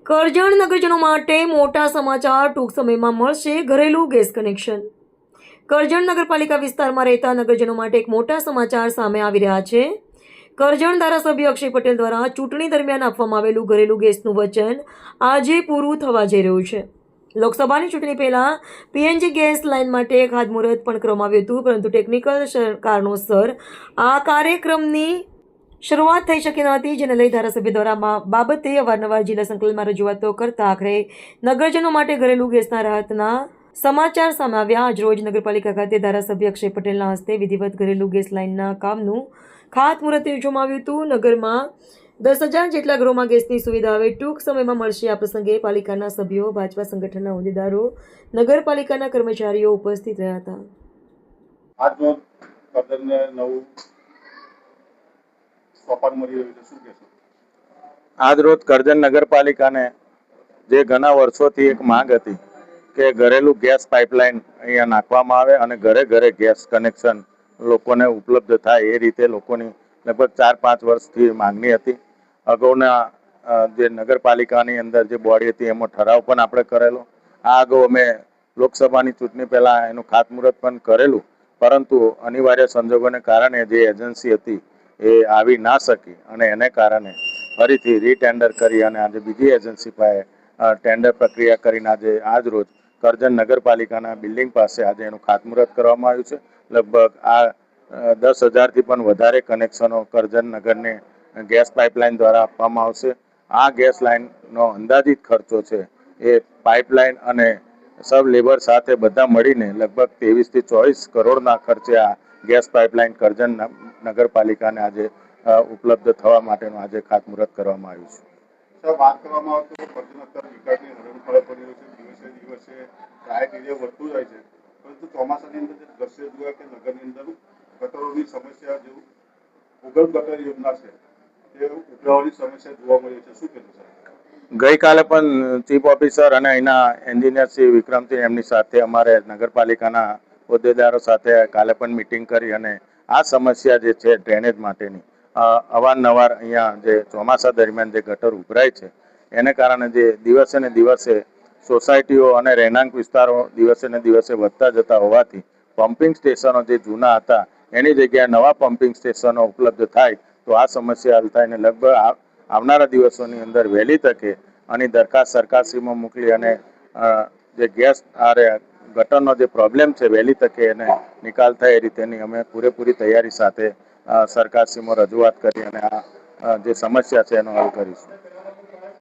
કરજણ નગરજનો માટે મોટા સમાચાર, ટૂંક સમયમાં મળશે ઘરેલું ગેસ કનેક્શન। કરજણ નગરપાલિકા વિસ્તારમાં રહેતા નગરજનો માટે એક મોટા સમાચાર સામે આવી રહ્યા છે। કરજણ ધારાસભ્ય અક્ષય પટેલ દ્વારા ચૂંટણી દરમિયાન આપવામાં આવેલું ઘરેલું ગેસનું વચન આજે પૂરું થવા જઈ રહ્યું છે। લોકસભાની ચૂંટણી પહેલા પીએનજી ગેસ લાઇન માટે ખાતમુહૂર્ત પણ કરવામાં આવ્યું હતું, પરંતુ ટેકનિકલ કારણોસર આ કાર્યક્રમની શરૂઆત થઈ શકી ન હતી, જેને લઈ ધારાસભ્ય દ્વારા બાબતે અવારનવાર જિલ્લા સંકલનમાં રજૂઆતો કરતા આખરે નગરજનો માટે ઘરેલું ગેસના રાહતના સમાચાર સામે આવ્યા। આજરોજ નગરપાલિકા ખાતે ધારાસભ્ય અક્ષય પટેલના હસ્તે વિધિવત ઘરેલું ગેસ લાઇનના કામનું ખાતમુહૂર્ત યોજવામાં આવ્યું હતું। નગરમાં 10,000 જેટલા ઘરોમાં ગેસની સુવિધા હવે ટૂંક સમયમાં મળશે। આ પ્રસંગે પાલિકાના સભ્યો, ભાજપા સંગઠનના હોદ્દેદારો, નગરપાલિકાના કર્મચારીઓ ઉપસ્થિત રહ્યા હતા। આજ રોજ કરજણ નગરપાલિકાને જે ઘણા વર્ષોથી એક માંગ હતી કે ઘરેલું ગેસ પાઇપલાઇન અહીંયા નાખવામાં આવે અને ઘરે ઘરે ગેસ કનેક્શન લોકોને ઉપલબ્ધ થાય એ રીતે લોકોની લગભગ 4-5 વર્ષથી માંગણી હતી। અગાઉના જે નગરપાલિકાની અંદર જે બોડી હતી એમાં ઠરાવ પણ આપણે કરેલો। આ અગાઉ અમે લોકસભાની ચૂંટણી પહેલા એનું ખાતમુહૂર્ત પણ કરેલું, પરંતુ અનિવાર્ય સંજોગોને કારણે જે એજન્સી હતી એ આવી ના શકી અને એને કારણે ફરીથી રીટેન્ડર કરી અને આજે બીજી એજન્સી પાસે ટેન્ડર પ્રક્રિયા કરીને આજ રોજ કરજણ નગરપાલિકાના બિલ્ડિંગ પાસે આજે એનું ખાતમુહૂર્ત કરવામાં આવ્યું છે। લગભગ આ 10,000થી પણ વધારે કનેક્શનો કરજણ નગરને ગેસ પાઇપલાઇન દ્વારા આપવામાં આવશે। આ ગેસ લાઇનનો અંદાજિત ખર્ચો છે એ પાઇપલાઇન અને સબ લેબર સાથે બધા મળીને લગભગ 23 થી 24 કરોડના ખર્ચે આ ગેસ પાઇપલાઇન કરજણ નગરપાલિકાને આજે ઉપલબ્ધ થવા માટેનું આજે ખાતમુહૂર્ત કરવામાં આવ્યું છે। વાત કરવામાં આવે તો કરજણ અત્યારે વિકાસની હરણફાળ પડી રહ્યું છે, દિવસે દિવસે ટ્રાફિક એરિયા વધતું જાય છે, પરંતુ ચોમાસાની અંદર જે દ્રશ્ય જોયા કે નગરની અંદર ગટરોની સમસ્યા જેવું ભૂગર્ભ ગટર યોજના છે તે ઉભરાવાની સમસ્યા જોવા મળી છે, શું કહેવું છે? ગઈકાલે પણ ચીફ ઓફિસર અને અહીંના એન્જિનિયર શ્રી વિક્રમસિંહ એમની સાથે અમારે નગરપાલિકાના હોદ્દેદારો સાથે કાલે પણ મિટિંગ કરી અને આ સમસ્યા જે છે ડ્રેનેજ માટેની અવારનવાર અહીંયા જે ચોમાસા દરમિયાન જે ગટર ઉભરાય છે એને કારણે જે દિવસે ને દિવસે સોસાયટીઓ અને રહેણાંક વિસ્તારો દિવસે ને દિવસે વધતા જતા હોવાથી પમ્પિંગ સ્ટેશનો જે જૂના હતા એની જગ્યાએ નવા પમ્પિંગ સ્ટેશનો ઉપલબ્ધ થાય તો આ સમસ્યા હલ થાય ને લગભગ આવનારા દિવસોની અંદર વહેલી તકે આની દરખાસ્ત સરકારશ્રીમાં મોકલી અને જે ગેસ ગટરનો જે પ્રોબ્લેમ છે વહેલી તકે એને નિકાલ થાય એ રીતેની અમે પૂરેપૂરી તૈયારી સાથે સરકારશ્રીમાં રજૂઆત કરી અને આ જે સમસ્યા છે એનો હલ કરીશું।